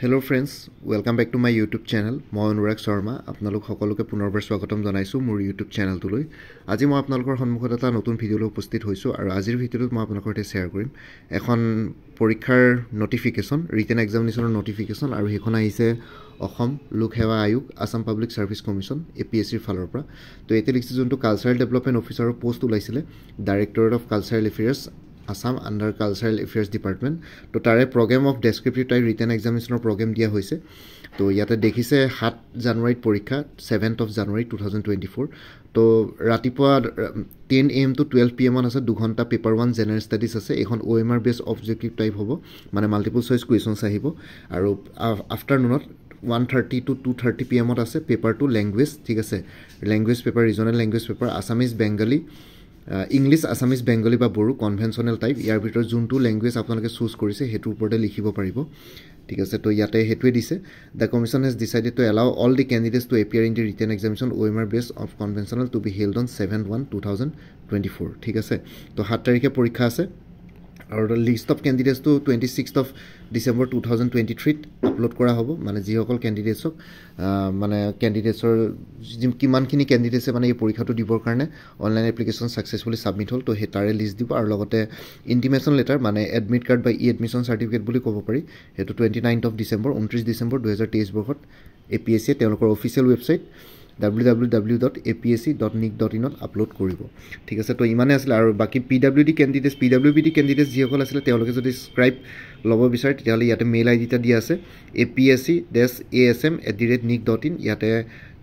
Hello friends, welcome back to my YouTube channel. মই অনুৰাগ শৰ্মা আপোনালোক সকলোকে পুনৰবাৰ স্বাগতম জনাইছো মোৰ YouTube চেনেলটোলৈ। আজি মই আপোনালোকৰ সন্মুখত এটা নতুন ভিডিঅ' লৈ উপস্থিত হৈছো আৰু আজিৰ ভিডিঅ'টোত মই আপোনালোকৰ সৈতে শ্বেয়াৰ কৰিম এখন পৰীক্ষাৰ নটিফিকেশন, ৰিটেন এক্সামিনেশনৰ নটিফিকেশন আৰু হেখন আহিছে অসম লোক সেৱা আয়োগ, Assam public service commission APSC ৰ ফালৰ পৰা। তো এতে লিখিছে যোনটো কালচাৰেল ডেভেলপমেন্ট অফিচাৰৰ পোষ্ট ওলাইছিলে directorate of cultural affairs Assam under Cultural Affairs Department. তো তাৰে program of descriptive type written examination program দিয়া হৈছে। তো ইয়াতে দেখিছে 7 জানুৱাৰীত পৰীক্ষা 7th of January 2024। তো ৰাতিপুৱা 10 AM to 12 PM আছে 2 ঘণ্টা পেপাৰ 1 জেনাৰেল ষ্টাডিজ আছে। এখন OMR বেস অবজেক্টিভ টাইপ হ'ব মানে মাল্টিপল চইচ কুৱেশ্যনছ আহিব আৰু আফটাৰনুনত 1:30 to 2:30 PM আছে পেপাৰ 2 ল্যাঙ্গুৱেজ, ঠিক আছে। Language paper regional language paper Assamese Bengali English Assamese Bengali বা বড়ো কনভেনশনাল টাইপ ইয়াৰ ভিতৰত যোনটো ল্যাঙ্গুৱেজ আপোনালোকে চুজ কৰিছে হেতুৰ ওপৰতে লিখিব পাৰিব, ঠিক আছে। তো ইয়াতে হেতুৱে দিছে the commission has decided to allow all the candidates to appear in the written examination OMR base of conventional to be held on 7/1/2024, ঠিক আছে। তো 7 তাৰিখে পৰীক্ষা আছে আৰু list of candidates to 26th of December 2023 upload কৰা হ'ব মানে যিসকল ক্যান্ডিডেটছক মানে ক্যান্ডিডেটছৰ কিমানখিনি ক্যান্ডিডেটছে মানে এই পৰীক্ষাটো দিবৰ কাৰণে অনলাইন এপ্লিকেশন সাকসেসফুলি সাবমিট হ'ল। তো হে তাৰে লিষ্ট দিব আৰু লগতে ইন্টিমেশন লেটাৰ মানে এডমিট কাৰ্ড বা এডমিশন সাৰ্টিফিকেট বুলি ক'ব পাৰি হেতু 29th of December 29 ডিসেম্বৰ 2023 বৰ্ষত APSC তেওঁলোকৰ অফিচিয়েল ৱেবসাইট www.apsc.nic.in আপলোড কৰিব, ঠিক আছে। তো ইমানে আছিল আৰু বাকি PWD ক্যান্ডিডেটস যিসকল আছিল তেওঁলোকে যদি স্ক্ৰাইব ল'ব বিচাৰে তেতিয়াহ'লে ইয়াতে মেইল আইডি এটা দিয়া আছে apsc-asm@nic.in ইয়াতে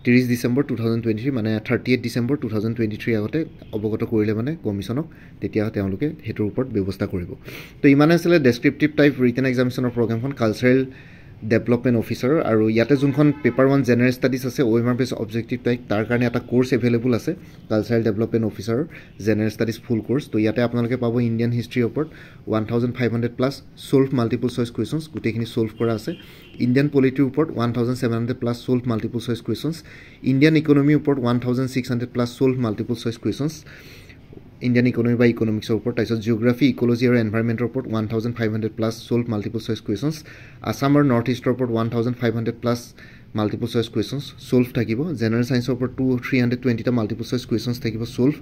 30 ডিসেম্বৰ 2023 মানে 30th ডিসেম্বৰ 2023 আগতে অৱগত কৰিলে মানে কমিশনক তেতিয়া তেওঁলোকে হেতুৰ ওপৰত ব্যৱস্থা কৰিব। তো ইমানে আছিল ডেসক্ৰিপটিভ টাইপ ৰিটেন এক্সামিনেশনৰ প্ৰগ্ৰামখন কালচাৰেল ডেভেলপমেন্ট অফিচাৰ আৰু ইয়াতে যোনখন পেপাৰ 1 জেনাৰেল ষ্টাডিজ আছে OMR বেস অবজেক্টিভ টাইপ তাৰ কাৰণে এটা কোৰ্স এভেইলেবল আছে cultural development officer general studies full course. তো ইয়াতে আপোনালোকে পাব ইণ্ডিয়ান হিষ্ট্ৰীৰ ওপৰত 1500 plus solve multiple choice questions গোটেইখিনি সলভ কৰা আছে। ইণ্ডিয়ান পলিটিৰ ওপৰত 1700 plus solve multiple choice questions, Indian ইকনমিৰ ওপৰত 1600 plus solve multiple choice questions Indian economy বা ইকনমিক্সৰ ওপৰত, তাৰপিছত জিঅ'গ্ৰাফি ইকোলজি আৰু এনভাইৰনমেণ্টৰ ওপৰত 1500 plus solve multiple choice questions, Assam আৰু নৰ্থ ইষ্টৰ ওপৰত 1500 plus multiple choice questions solve থাকিব, জেনাৰেল সায়েন্সৰ ওপৰত 320টা মাল্টিপল চইচ কুৱেশ্যনছ থাকিব সলভ,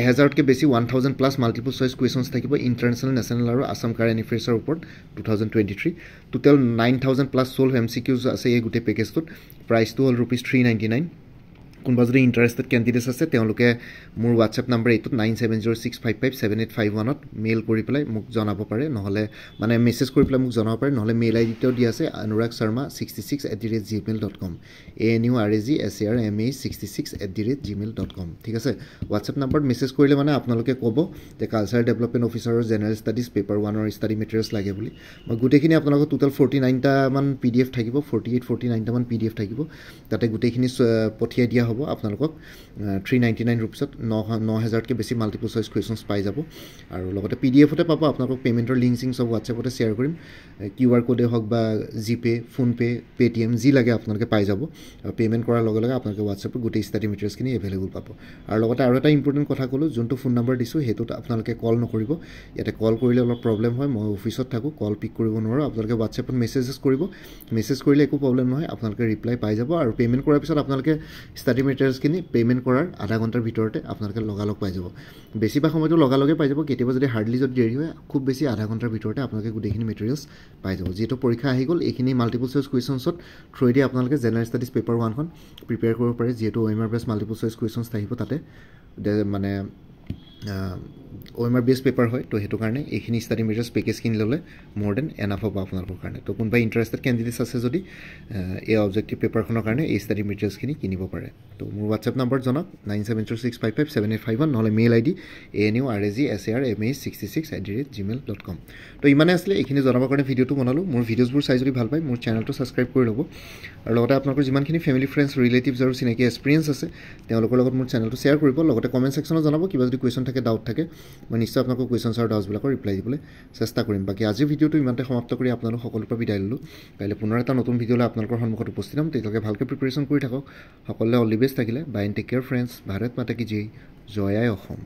1000তকৈ বেছি 1000 প্লাস মাল্টিপল চইচ কুৱেশ্যনছ থাকিব ইণ্টাৰনেশ্যনেল নেশ্যনেল আৰু আসাম কাৰেণ্ট এফেয়াৰ্ছৰ ওপৰত 2023 টোটেল 9000 প্লাস সলভ MCQs আছে এই গোটেই পেকেজটোত। প্ৰাইচটো হ'ল ₹399। কোনবা যদি ইন্টাৰেষ্টেড ক্যান্ডিডেটস আছে তেওঁলোকে মোৰ WhatsApp নম্বৰ এইটো 9706557851 ত মেইল কৰি পেলাই মোক জনাব পাৰে, নহলে মানে মেসেজ কৰি পেলাই মোক জনাব পাৰে, নহলে মেইল আইডিটো দিয়া আছে anuragsharma66@gmail.com anuragsharma66@gmail.com, ঠিক আছে। WhatsApp নম্বৰত মেসেজ কৰিলে মানে আপোনালোকে ক'ব যে কালচাৰেল ডেভেলপমেন্ট অফিচাৰৰ জেনাৰেল ষ্টাডিজ পেপাৰ 1 ৰ ষ্টাডি মেটেৰিয়েলছ লাগে বুলি। মই গোটেইখিনি আপোনালোকক টোটাল 49টা মান PDF থাকিব 49টা মান PDF থাকিব তাতে গোটেইখিনি পঠিয়াই দিয়া হ'ব আপোনালোকক 399 रुपीसत 9000 কে বেছি মাল্টিপল চইচ কুৱেশ্যনছ পাই যাব আৰু লগতে PDF তে পাব। আপোনালোকক পেমেন্টৰ লিংক সব WhatsApp তে শেয়াৰ কৰিম, QR কোডে হক বা জিপে ফোনপে পেটিএম যি লাগে আপোনালোকে পাই যাব আৰু পেমেন্ট কৰাৰ লগে লগে আপোনালোকে WhatsApp ত গোটেই ষ্টাডি মেটেৰিয়েলছ খিনি এভেইলেবল পাব। আৰু লগতে আৰু এটা ইম্পৰ্টেন্ট কথা ক'লো যোনটো ফোন নম্বৰ দিছো হেতুত আপোনালোকে কল নকৰিব, ইয়াতে কল কৰিলে অলপ প্ৰবলেম হয়, মই অফিচত থাকো কল পিক কৰিব নোৱাৰো। আপোনালোকে WhatsApp ত মেসেজেস কৰিব, মেসেজ কৰিলে একো প্ৰবলেম নহয়, আপোনালোকে ৰিপ্লাই পাই যাব আৰু পেমেন্ট কৰাৰ পিছত আপোনালোকে ষ্টাডি মেটেৰিয়েলছ খিনি পেমেন্ট কৰাৰ আধা ঘণ্টাৰ ভিতৰতে আপোনালোকে লগালগ পাই যাব। বেছিভাগ সময়তো লগালগে পাই যাব, কেতিয়াবা যদি হাৰ্ডলি যদি দেৰি হয় খুব বেছি আধা ঘণ্টাৰ ভিতৰতে আপোনালোকে গোটেইখিনি মেটেৰিয়েলছ পাই যাব। যেটো পৰীক্ষা আহি গ'ল এইখিনি মাল্টিপল চইচ কুৱেশ্যনছত থ্ৰু দি আপোনালোকে জেনাৰেল ষ্টাডিজ পেপাৰ 1 খন প্ৰিপেয়াৰ কৰিব পাৰে, যেটো OMR base multiple choice questions থাকিব তাতে মানে OMR বেস পেপাৰ হয়। তো হেতু কাৰণে এইখিনি ষ্টাডি মেটেৰিয়েলছ পেকেজ কিনি ল'লে মোৰ দেন এনাফ হ'ব আপোনালোকৰ কাৰণে। তো কোনবা ইন্টাৰেষ্টেড ক্যান্ডিডেটস আছে যদি এই অবজেক্টিভ পেপাৰখনৰ কাৰণে এই ষ্টাডি মেটেৰিয়েলছ খিনি কিনিব পাৰে। তো মোৰ WhatsApp নম্বৰ জনক 9706557851 নহলে মেইল আইডি anuragsharma66@gmail.com। তো ইমানে আসলে এইখিনি জনাবৰ কাৰণে ভিডিঅটো বনালো। মোৰ ভিডিঅ'ছবোৰ চাই যদি ভাল পায় মোৰ চেনেলটো সাবস্ক্ৰাইব কৰি ল'ব আৰু লগতে আপোনালোকৰ যিমানখিনি ফ্যামিলি ফ্ৰেন্ডছ ৰিলেটিভছ আৰু চিনাকি এক্সপেৰিয়েন্স আছে তেওঁলোকৰ লগত মোৰ চেনেলটো শ্বেয়াৰ কৰিব। লগতে কমেন্ট সেকশনত জনাব কিবা যদি কোৱেশ্চন থাকে ডাউট থাকে, মই নিশ্চয় আপোনালোকৰ কোৱেশ্চনছ আৰু ডাউটছবিলাকৰ ৰিপ্লাই দিবলৈ চেষ্টা কৰিম। বাকি আজিৰ ভিডিঅটো ইমানতে সমাপ্ত কৰি আপোনালোক সকলোৰ পৰা বিদায় ললো। কাইলৈ পুনৰ এটা নতুন ভিডিঅলৈ আপোনালোকৰ সন্মুখত উপস্থিত হ'ম, তেতিয়ালৈকে ভালকৈ প্ৰিপাৰেচন কৰি থাকক। সকলোৱে অল দি বেষ্ট থাকিলে। Bye and take care friends. Bharat Mata কি জয়, জয় আই অসম।